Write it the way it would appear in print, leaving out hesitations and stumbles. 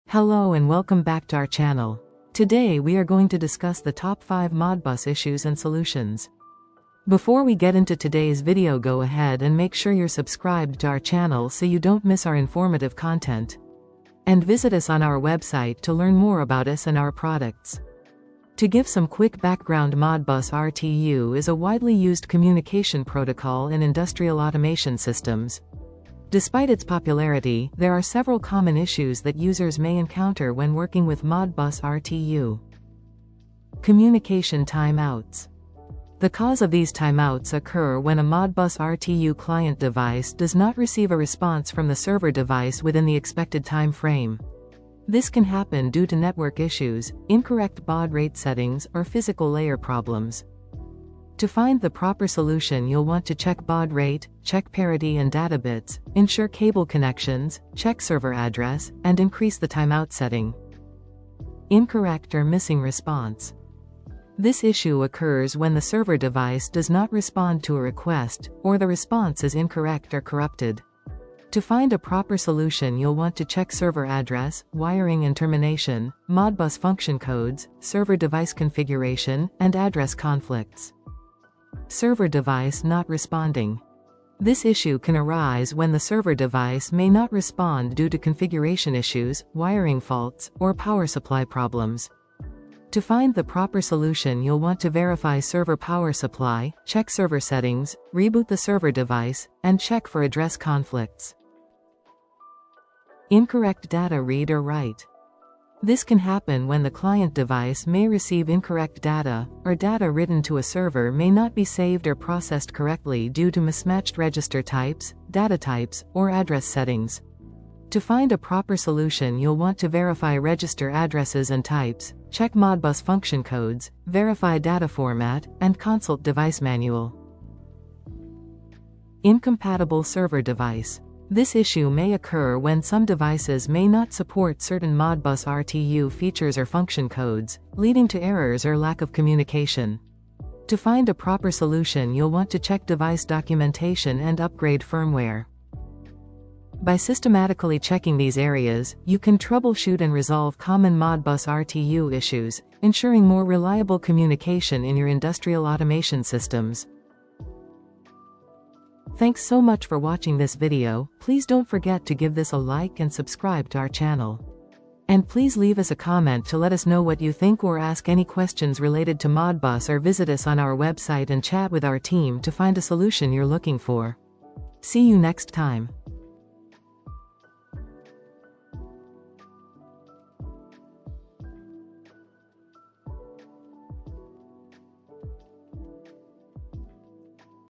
Hello and welcome back to our channel. Today we are going to discuss the top 5 Modbus issues and solutions. Before we get into today's video, go ahead and make sure you're subscribed to our channel so you don't miss our informative content. And visit us on our website to learn more about us and our products. To give some quick background, Modbus RTU is a widely used communication protocol in industrial automation systems. Despite its popularity, there are several common issues that users may encounter when working with Modbus RTU. Communication timeouts. The cause of these timeouts occur when a Modbus RTU client device does not receive a response from the server device within the expected time frame. This can happen due to network issues, incorrect baud rate settings, or physical layer problems. To find the proper solution, you'll want to check baud rate, check parity and data bits, ensure cable connections, check server address, and increase the timeout setting. Incorrect or missing response. This issue occurs when the server device does not respond to a request, or the response is incorrect or corrupted. To find a proper solution, you'll want to check server address, wiring and termination, Modbus function codes, server device configuration, and address conflicts. Server device not responding. This issue can arise when the server device may not respond due to configuration issues, wiring faults, or power supply problems. To find the proper solution, you'll want to verify server power supply, check server settings, reboot the server device, and check for address conflicts. Incorrect data read or write. This can happen when the client device may receive incorrect data, or data written to a server may not be saved or processed correctly due to mismatched register types, data types, or address settings. To find a proper solution, you'll want to verify register addresses and types, check Modbus function codes, verify data format, and consult device manual. Incompatible server device. This issue may occur when some devices may not support certain Modbus RTU features or function codes, leading to errors or lack of communication. To find a proper solution, you'll want to check device documentation and upgrade firmware. By systematically checking these areas, you can troubleshoot and resolve common Modbus RTU issues, ensuring more reliable communication in your industrial automation systems. Thanks so much for watching this video. Please don't forget to give this a like and subscribe to our channel. And please leave us a comment to let us know what you think or ask any questions related to Modbus, or visit us on our website and chat with our team to find a solution you're looking for. See you next time.